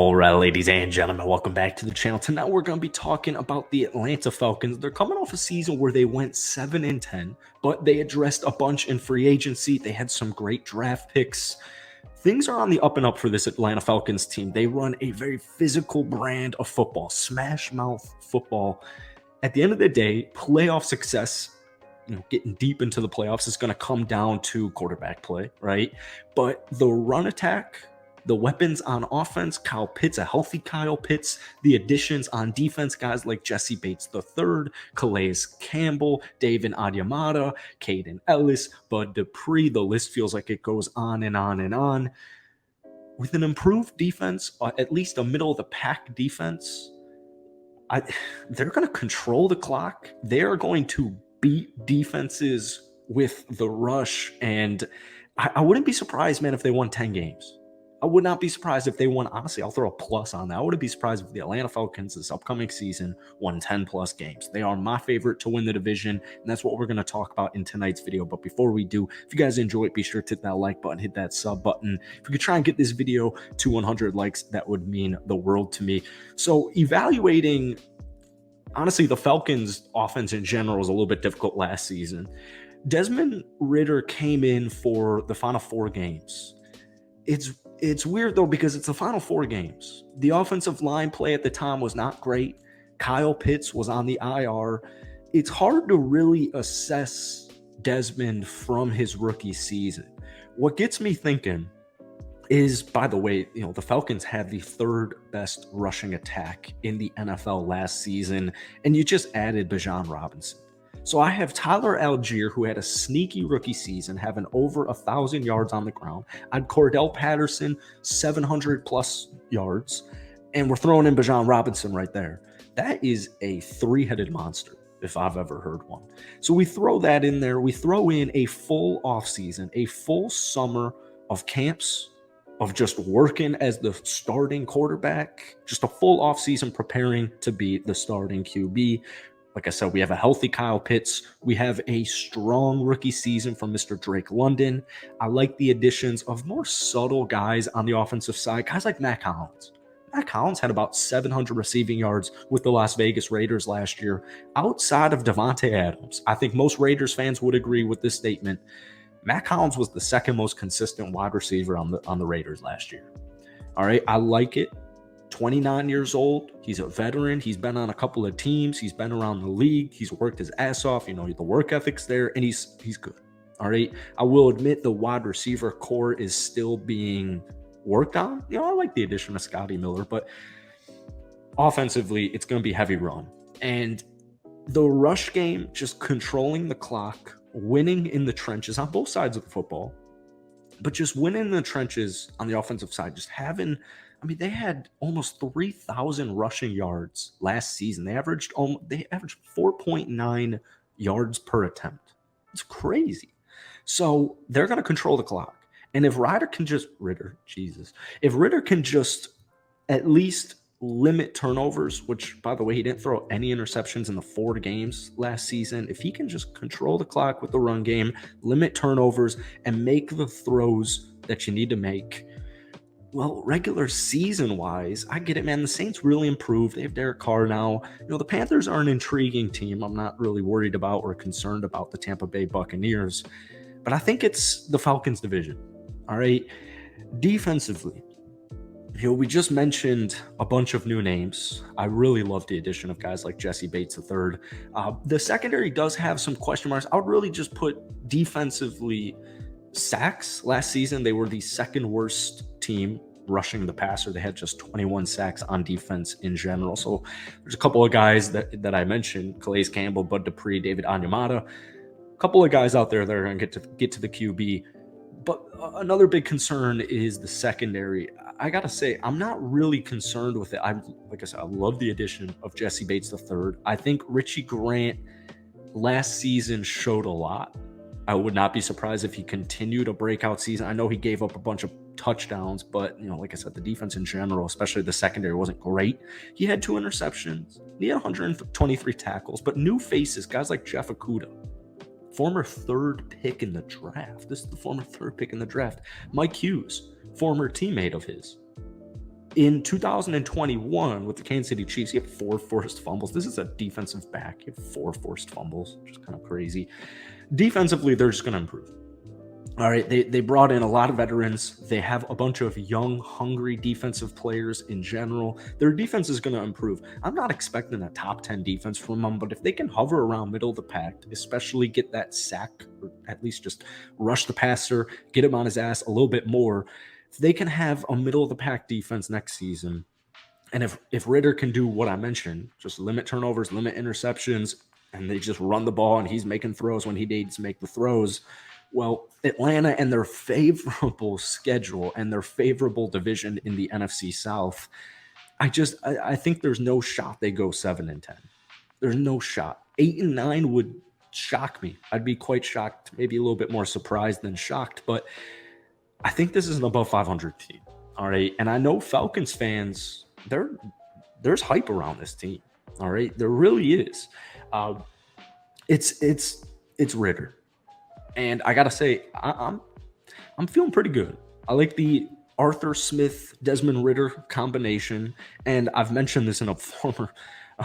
All right, ladies and gentlemen, welcome back to the channel. Tonight we're going to be talking about the Atlanta Falcons. They're coming off a season where they went 7-10, but they addressed a bunch in free agency. They had some great draft picks. Things are on the up and up for this Atlanta Falcons team. They run a very physical brand of football, smash mouth football. At the end of the day, playoff success, getting deep into the playoffs is going to come down to quarterback play, right? But the run attack, the weapons on offense, Kyle Pitts, a healthy Kyle Pitts, the additions on defense, guys like Jesse Bates III, Calais Campbell, David Onyemata, Caden Ellis, Bud Dupree. The list feels like it goes on and on and on. With an improved defense, at least a middle-of-the-pack defense, they're going to control the clock. They are going to beat defenses with the rush, and I wouldn't be surprised, man, if they won 10 games. I would not be surprised if they won. Honestly, I'll throw a plus on that. I wouldn't be surprised if the Atlanta Falcons this upcoming season won 10 plus games. They are my favorite to win the division, and that's what we're going to talk about in tonight's video. But before we do, if you guys enjoy it, be sure to hit that like button, hit that sub button. If we could try and get this video to 100 likes, that would mean the world to me. So evaluating, honestly, the Falcons offense in general was a little bit difficult last season. Desmond Ridder came in for the final 4 games. It's weird, though, because it's the final 4 games. The offensive line play at the time was not great. Kyle Pitts was on the IR. It's hard to really assess Desmond from his rookie season. What gets me thinking is, by the way, the Falcons had the 3rd best rushing attack in the NFL last season, and you just added Bijan Robinson. So I have Tyler Algier, who had a sneaky rookie season, having over 1,000 yards on the ground. I had Cordell Patterson, 700 plus yards, and we're throwing in Bijan Robinson right there. That is a 3-headed monster, if I've ever heard one. So we throw that in there. We throw in a full offseason, a full summer of camps, of just working as the starting quarterback, just a full offseason preparing to be the starting QB. Like I said, we have a healthy Kyle Pitts. We have a strong rookie season from Mr. Drake London. I like the additions of more subtle guys on the offensive side, guys like Matt Collins. Matt Collins had about 700 receiving yards with the Las Vegas Raiders last year. Outside of Devontae Adams, I think most Raiders fans would agree with this statement. Matt Collins was the 2nd most consistent wide receiver on the Raiders last year. All right, I like it. 29 years old. He's a veteran. He's been on a couple of teams. He's been around the league. He's worked his ass off. The work ethic's there, and he's good. All right. I will admit the wide receiver core is still being worked on. I like the addition of Scotty Miller, but offensively, it's going to be heavy run. And the rush game, just controlling the clock, winning in the trenches on both sides of the football, but just winning in the trenches on the offensive side, just having, they had almost 3,000 rushing yards last season. They averaged 4.9 yards per attempt. It's crazy. So they're going to control the clock. And if Ridder can just at least limit turnovers, which, by the way, he didn't throw any interceptions in the 4 games last season. If he can just control the clock with the run game, limit turnovers, and make the throws that you need to make, well, regular season-wise, I get it, man. The Saints really improved. They have Derek Carr now. The Panthers are an intriguing team. I'm not really worried about or concerned about the Tampa Bay Buccaneers, but I think it's the Falcons division. All right, defensively, we just mentioned a bunch of new names. I really love the addition of guys like Jesse Bates III. The secondary does have some question marks. I would really just put defensively sacks. Last season, they were the 2nd worst team rushing the passer. They had just 21 sacks on defense in general. So there's a couple of guys that I mentioned, Calais Campbell, Bud Dupree, David Onyemata, a couple of guys out there that are going to get to the QB. But another big concern is the secondary. I got to say, I'm not really concerned with it. Like I said, I love the addition of Jesse Bates III. I think Richie Grant last season showed a lot. I would not be surprised if he continued a breakout season. I know he gave up a bunch of touchdowns, but, like I said, the defense in general, especially the secondary, wasn't great. He had 2 interceptions. He had 123 tackles, but new faces, guys like Jeff Okudah, former 3rd pick in the draft. This is the former 3rd pick in the draft. Mike Hughes, former teammate of his. In 2021, with the Kansas City Chiefs, he had 4 forced fumbles. This is a defensive back. He had 4 forced fumbles, which is kind of crazy. Defensively, they're just going to improve. All right, they brought in a lot of veterans. They have a bunch of young, hungry defensive players in general. Their defense is going to improve. I'm not expecting a top 10 defense from them, but if they can hover around middle of the pack, especially get that sack, or at least just rush the passer, get him on his ass a little bit more, if they can have a middle of the pack defense next season, and if Ritter can do what I mentioned, just limit turnovers, limit interceptions, and they just run the ball and he's making throws when he needs to make the throws, well, Atlanta and their favorable schedule and their favorable division in the NFC South, I think there's no shot they go 7-10. There's no shot. 8-9 would shock me. I'd be quite shocked, maybe a little bit more surprised than shocked, but I think this is an above 500 team. All right. And I know Falcons fans, there's hype around this team. All right. There really is. It's Ritter. And I gotta say, I'm feeling pretty good. I like the Arthur Smith, Desmond Ritter combination, and I've mentioned this in a former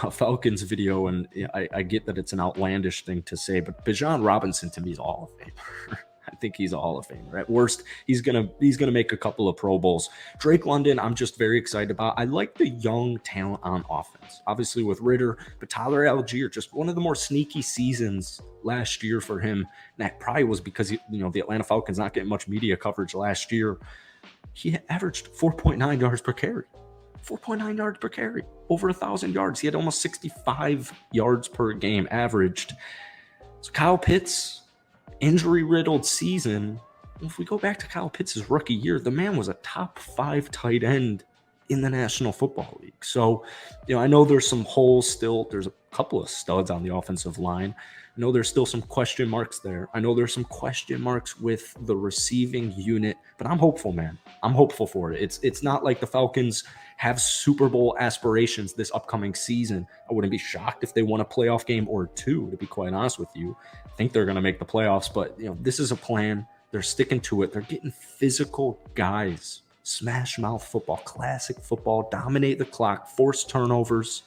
Falcons video, and I get that it's an outlandish thing to say, but Bijan Robinson to me is a Hall of Famer. I think he's a Hall of Famer. At worst, he's gonna make a couple of Pro Bowls. Drake London, I'm just very excited about. I like the young talent on offense, obviously with Ritter, but Tyler Algier, just one of the more sneaky seasons last year for him. And that probably was because the Atlanta Falcons not getting much media coverage last year. He averaged 4.9 yards per carry. 4.9 yards per carry, over 1,000 yards. He had almost 65 yards per game averaged. So Kyle Pitts, injury-riddled season. If we go back to Kyle Pitts' rookie year, the man was a top 5 tight end in the National Football League. So, I know there's some holes still. There's a couple of studs on the offensive line. I know there's still some question marks there. I know there's some question marks with the receiving unit, but I'm hopeful, man. I'm hopeful for it. It's not like the Falcons have Super Bowl aspirations this upcoming season. I wouldn't be shocked if they won a playoff game or 2, to be quite honest with you. I think they're going to make the playoffs, but this is a plan. They're sticking to it. They're getting physical guys. Smash mouth football, classic football, dominate the clock, force turnovers,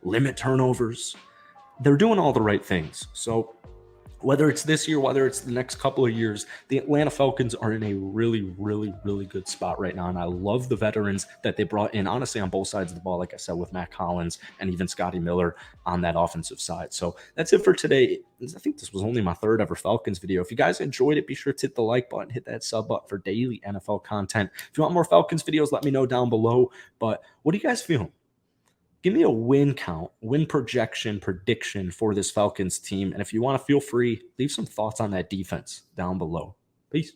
limit turnovers. They're doing all the right things. So whether it's this year, whether it's the next couple of years, the Atlanta Falcons are in a really, really, really good spot right now. And I love the veterans that they brought in, honestly, on both sides of the ball, like I said, with Matt Collins and even Scotty Miller on that offensive side. So that's it for today. I think this was only my 3rd ever Falcons video. If you guys enjoyed it, be sure to hit the like button, hit that sub button for daily NFL content. If you want more Falcons videos, let me know down below. But what are you guys feeling? Give me a win count, win projection, prediction for this Falcons team. And if you want to, feel free, leave some thoughts on that defense down below. Peace.